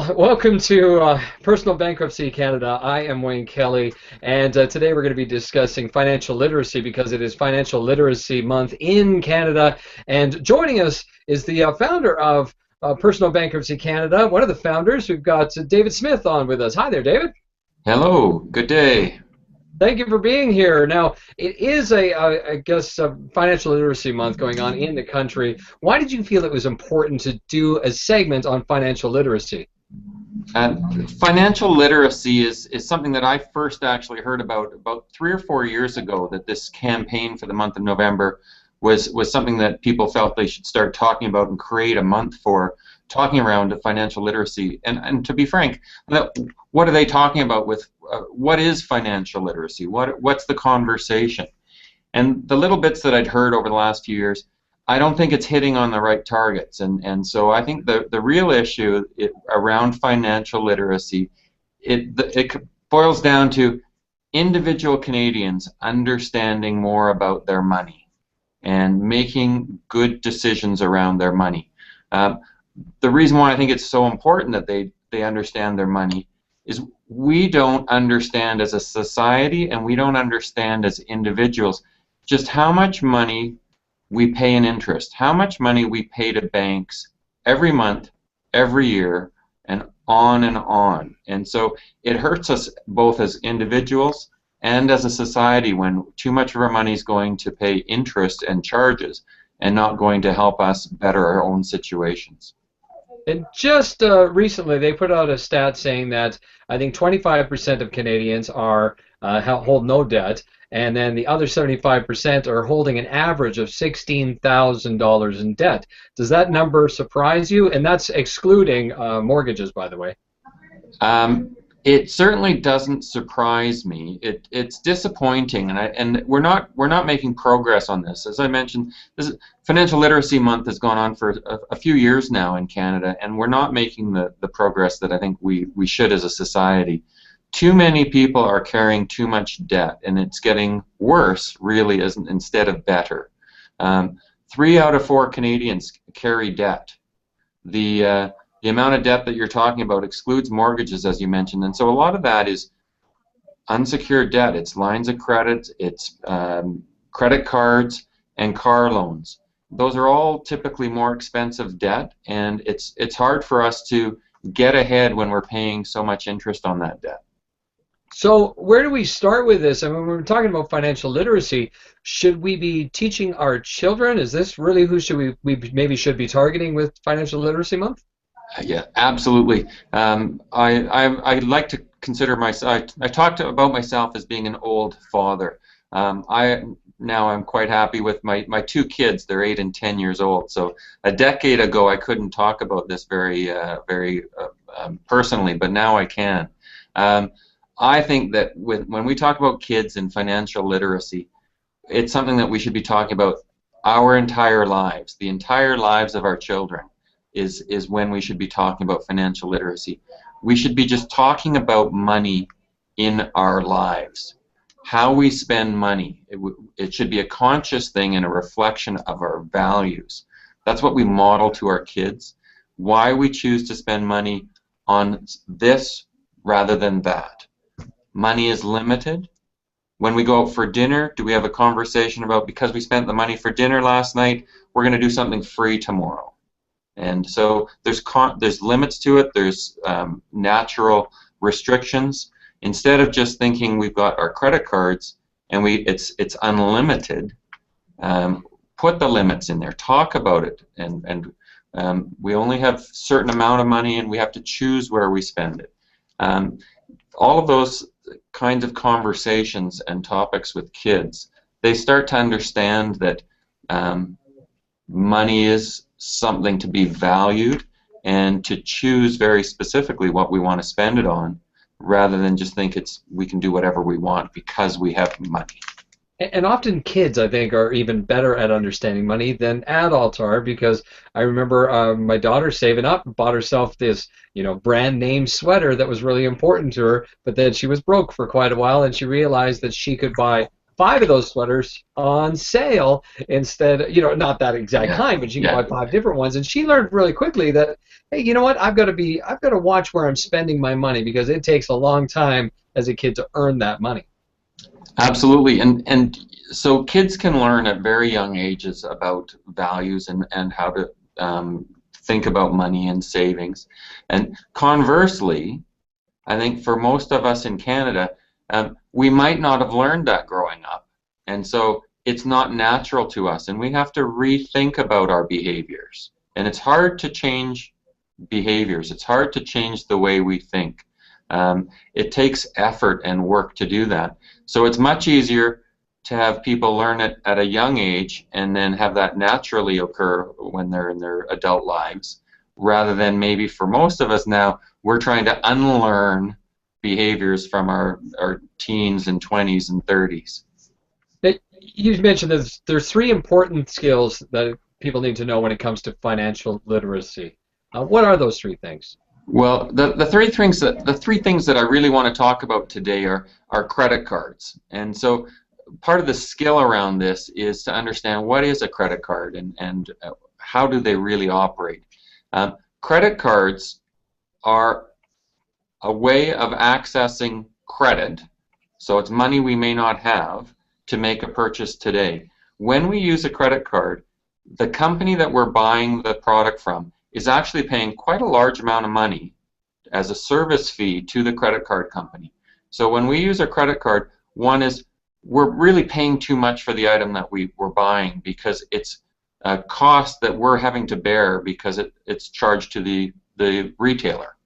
Well, welcome to Personal Bankruptcy Canada. I am Wayne Kelly, and today we're going to be discussing financial literacy because it is Financial Literacy Month in Canada. And joining us is the founder of Personal Bankruptcy Canada, one of the founders. We've got David Smith on with us. Hi there, David. Hello, good day. Thank you for being here. Now, it is I guess, Financial Literacy Month going on in the country. Why did you feel it was important to do a segment on financial literacy? Uh, Financial literacy is something that I first actually heard about 3 or 4 years ago, that this campaign for the month of November was something that people felt they should start talking about and create a month for talking around financial literacy. And to be frank, what are they talking about with what is financial literacy? What's the conversation? And the little bits that I'd heard over the last few years, I don't think it's hitting on the right targets, and so I think the real issue around financial literacy, it boils down to individual Canadians understanding more about their money and making good decisions around their money. The reason why I think it's so important that they understand their money is we don't understand as a society, and we don't understand as individuals just how much money we pay in interest, how much money we pay to banks every month, every year, and on and on. And so it hurts us both as individuals and as a society when too much of our money is going to pay interest and charges and not going to help us better our own situations. And just recently, they put out a stat saying that I think 25% of Canadians hold no debt, and then the other 75% are holding an average of $16,000 in debt. Does that number surprise you? And that's excluding mortgages, by the way. It certainly doesn't surprise me. It's disappointing, and we're not making progress on this. As I mentioned, Financial Literacy Month has gone on for a few years now in Canada, and we're not making the progress that I think we should as a society. Too many people are carrying too much debt, and it's getting worse, really, instead of better. 3 out of 4 Canadians carry debt. The amount of debt that you're talking about excludes mortgages, as you mentioned, and so a lot of that is unsecured debt. It's lines of credit, it's credit cards, and car loans. Those are all typically more expensive debt, and it's hard for us to get ahead when we're paying so much interest on that debt. So where do we start with this? I mean, when we're talking about financial literacy, should we be teaching our children? Is this really who should we maybe should be targeting with Financial Literacy Month? Yeah, absolutely. I like to consider myself. I talked about myself as being an old father. I'm quite happy with my 2 kids. They're 8 and 10 years old. So a decade ago, I couldn't talk about this very personally, but now I can. I think that when we talk about kids and financial literacy, it's something that we should be talking about our entire lives, the entire lives of our children. Is when we should be talking about financial literacy. We should be just talking about money in our lives. How we spend money. It should be a conscious thing and a reflection of our values. That's what we model to our kids. Why we choose to spend money on this rather than that. Money is limited. When we go out for dinner, do we have a conversation about, because we spent the money for dinner last night, we're going to do something free tomorrow? And so there's limits to it. There's natural restrictions. Instead of just thinking we've got our credit cards and it's unlimited, put the limits in there. Talk about it. And we only have a certain amount of money, and we have to choose where we spend it. All of those kinds of conversations and topics with kids, they start to understand that money is something to be valued and to choose very specifically what we want to spend it on, rather than just think we can do whatever we want because we have money. And often kids, I think, are even better at understanding money than adults are, because I remember my daughter saving up, bought herself this, brand name sweater that was really important to her, but then she was broke for quite a while, and she realized that she could buy 5 of those sweaters on sale instead, not that exact Yeah. kind, but she can Yeah. buy 5 different ones. And she learned really quickly that, hey, you know what? I've got to watch where I'm spending my money because it takes a long time as a kid to earn that money. Absolutely, and so kids can learn at very young ages about values and how to think about money and savings. And conversely, I think for most of us in Canada, we might not have learned that growing up, and so it's not natural to us, and we have to rethink about our behaviors. And it's hard to change behaviors. It's hard to change the way we think. It takes effort and work to do that. So it's much easier to have people learn it at a young age and then have that naturally occur when they're in their adult lives, rather than maybe for most of us now, we're trying to unlearn behaviors from our teens and 20s and 30s. You mentioned there's 3 important skills that people need to know when it comes to financial literacy. What are those 3 things? Well, the three things that I really want to talk about today are credit cards. And so part of the skill around this is to understand what is a credit card and how do they really operate. Credit cards are a way of accessing credit, so it's money we may not have, to make a purchase today. When we use a credit card, the company that we're buying the product from is actually paying quite a large amount of money as a service fee to the credit card company. So when we use a credit card, one is we're really paying too much for the item that we're buying because it's a cost that we're having to bear because it's charged to the retailer.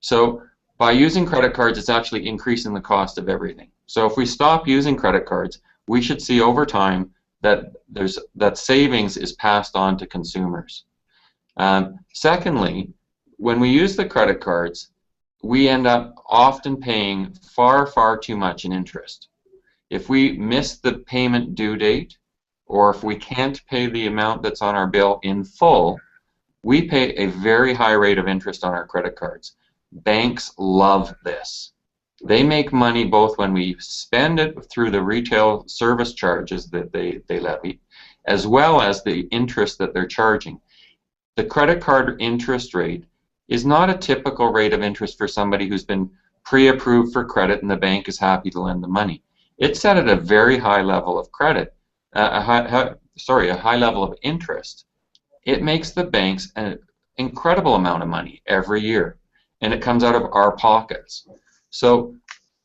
So by using credit cards, it's actually increasing the cost of everything. So if we stop using credit cards, we should see over time that savings is passed on to consumers. Secondly, when we use the credit cards, we end up often paying far, far too much in interest. If we miss the payment due date, or if we can't pay the amount that's on our bill in full, we pay a very high rate of interest on our credit cards. Banks love this. They make money both when we spend it through the retail service charges that they levy, as well as the interest that they're charging. The credit card interest rate is not a typical rate of interest for somebody who's been pre-approved for credit and the bank is happy to lend the money. It's set at a very high level of credit, a high level of interest. It makes the banks an incredible amount of money every year, and it comes out of our pockets. So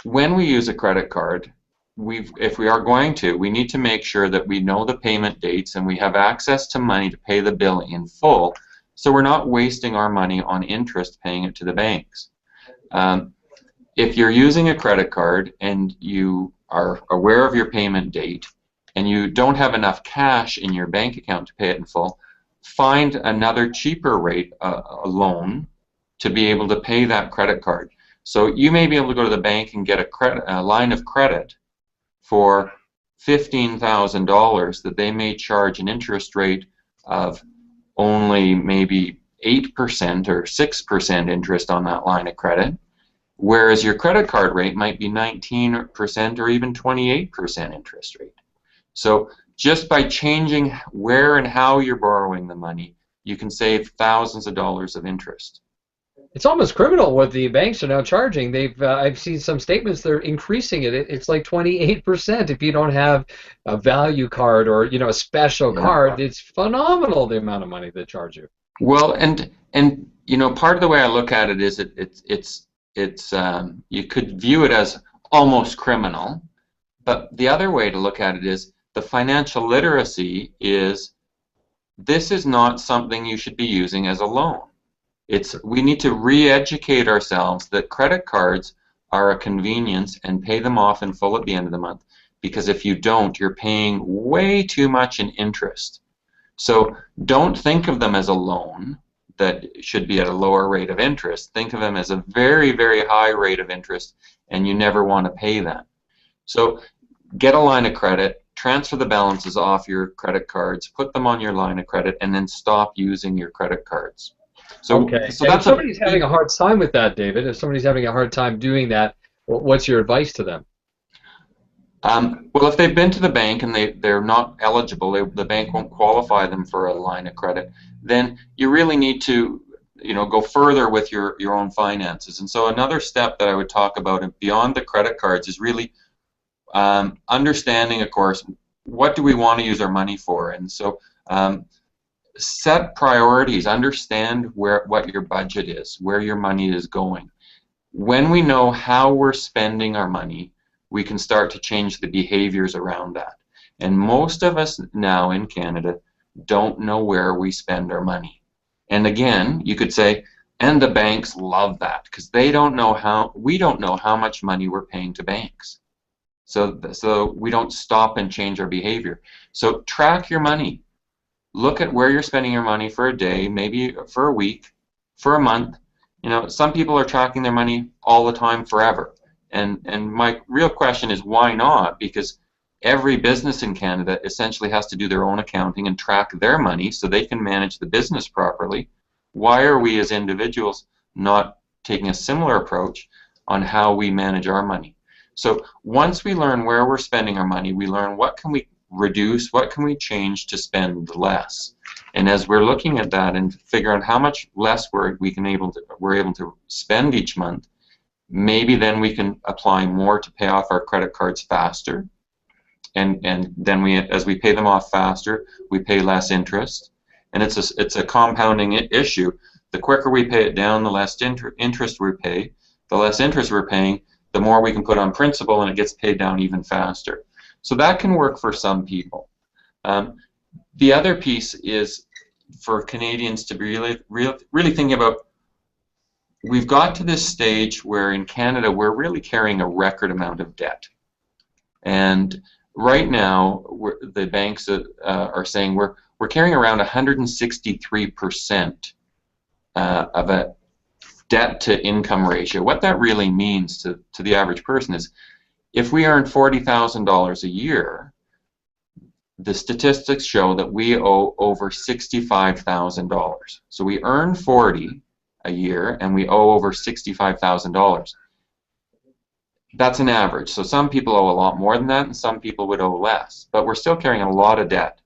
when we use a credit card, if we are going to, we need to make sure that we know the payment dates and we have access to money to pay the bill in full, so we're not wasting our money on interest paying it to the banks. If you're using a credit card and you are aware of your payment date and you don't have enough cash in your bank account to pay it in full, find another cheaper rate a loan to be able to pay that credit card. So you may be able to go to the bank and get a line of credit for $15,000 that they may charge an interest rate of only maybe 8% or 6% interest on that line of credit, whereas your credit card rate might be 19% or even 28% interest rate. So just by changing where and how you're borrowing the money, you can save thousands of dollars of interest. It's almost criminal what the banks are now charging. I've seen some statements they're increasing it. It's like 28% if you don't have a value card or a special card. It's phenomenal the amount of money they charge you. Well, and part of the way I look at it is you could view it as almost criminal, but the other way to look at it is the financial literacy is this is not something you should be using as a loan. We need to re-educate ourselves that credit cards are a convenience and pay them off in full at the end of the month, because if you don't, you're paying way too much in interest. So don't think of them as a loan that should be at a lower rate of interest. Think of them as a very, very high rate of interest, and you never want to pay that. So get a line of credit, transfer the balances off your credit cards, put them on your line of credit, and then stop using your credit cards. So, okay. So if somebody's having a hard time with that, David, if somebody's having a hard time doing that, what's your advice to them? Well, if they've been to the bank and they're not eligible, the bank won't qualify them for a line of credit, then you really need to, go further with your own finances. And so another step that I would talk about beyond the credit cards is really understanding, of course, what do we want to use our money for. And so set priorities, understand what your budget is, where your money is going. When we know how we're spending our money, we can start to change the behaviors around that. And most of us now in Canada don't know where we spend our money. And again, you could say, and the banks love that because we don't know how much money we're paying to banks. So we don't stop and change our behavior. So track your money. Look at where you're spending your money for a day, maybe for a week, for a month. Some people are tracking their money all the time forever. And my real question is, why not? Because every business in Canada essentially has to do their own accounting and track their money so they can manage the business properly. Why are we as individuals not taking a similar approach on how we manage our money? So once we learn where we're spending our money, we learn what can we reduce, what can we change to spend less. And as we're looking at that and figure out how much less we're able to spend each month, maybe then we can apply more to pay off our credit cards faster, and then as we pay them off faster, we pay less interest, and it's a compounding issue. The quicker we pay it down, the less interest we pay. The less interest we're paying, the more we can put on principal, and it gets paid down even faster. So that can work for some people. The other piece is for Canadians to be really thinking about. We've got to this stage where in Canada we're really carrying a record amount of debt, and right now the banks are saying we're carrying around 163% of a debt-to-income ratio. What that really means to the average person is, if we earn $40,000 a year, the statistics show that we owe over $65,000. So we earn 40 a year and we owe over $65,000. That's an average. So some people owe a lot more than that and some people would owe less, but we're still carrying a lot of debt.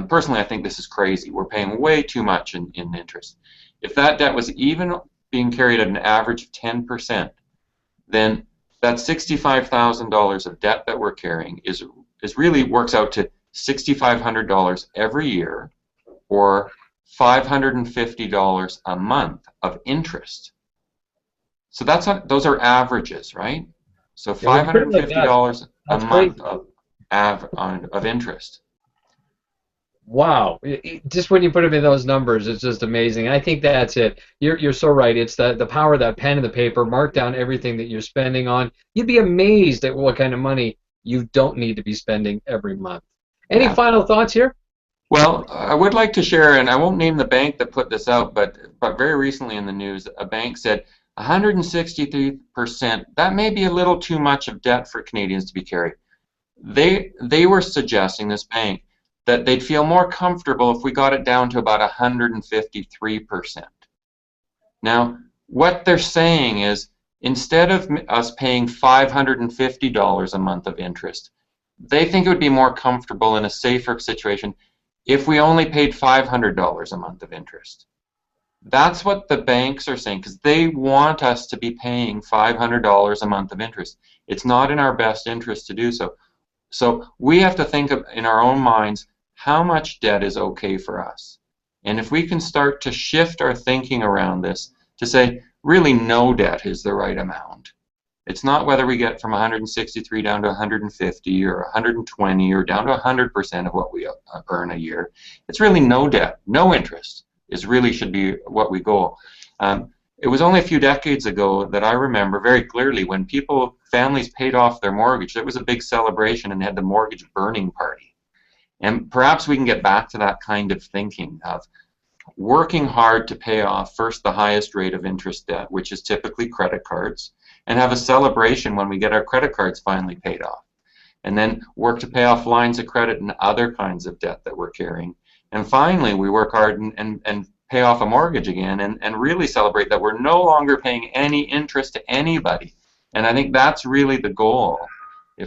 Personally, I think this is crazy. We're paying way too much in interest. If that debt was even being carried at an average of 10%, then that $65,000 of debt that we're carrying is really works out to $6,500 every year, or $550 a month of interest. So those are averages, right? So $550 a month of interest. Wow. Just when you put them in those numbers, it's just amazing. I think that's it. You're so right. It's the power of that pen and the paper. Mark down everything that you're spending on. You'd be amazed at what kind of money you don't need to be spending every month. Any final thoughts here? Well, I would like to share, and I won't name the bank that put this out, but very recently in the news, a bank said 163%, that may be a little too much of debt for Canadians to be carried. They were suggesting, this bank, that they'd feel more comfortable if we got it down to about 153%. Now, what they're saying is, instead of us paying $550 a month of interest, they think it would be more comfortable in a safer situation if we only paid $500 a month of interest. That's what the banks are saying, because they want us to be paying $500 a month of interest. It's not in our best interest to do so. So we have to think of, in our own minds, how much debt is okay for us. And if we can start to shift our thinking around this to say, really no debt is the right amount. It's not whether we get from 163 down to 150 or 120 or down to 100% of what we earn a year. It's really no debt, no interest should be what we go. It was only a few decades ago that I remember very clearly when families paid off their mortgage. It was a big celebration and they had the mortgage burning party. And perhaps we can get back to that kind of thinking of working hard to pay off first the highest rate of interest debt, which is typically credit cards, and have a celebration when we get our credit cards finally paid off. And then work to pay off lines of credit and other kinds of debt that we're carrying. And finally, we work hard and pay off a mortgage again and really celebrate that we're no longer paying any interest to anybody. And I think that's really the goal,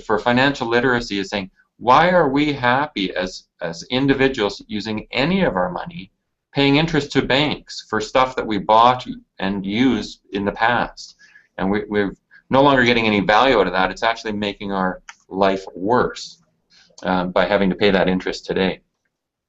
for financial literacy is saying, why are we happy as individuals using any of our money paying interest to banks for stuff that we bought and used in the past? And we're no longer getting any value out of that. It's actually making our life worse by having to pay that interest today.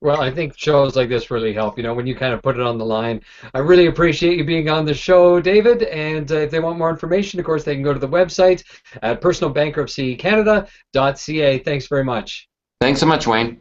Well, I think shows like this really help, when you kind of put it on the line. I really appreciate you being on the show, David, and if they want more information, of course, they can go to the website at personalbankruptcycanada.ca. Thanks very much. Thanks so much, Wayne.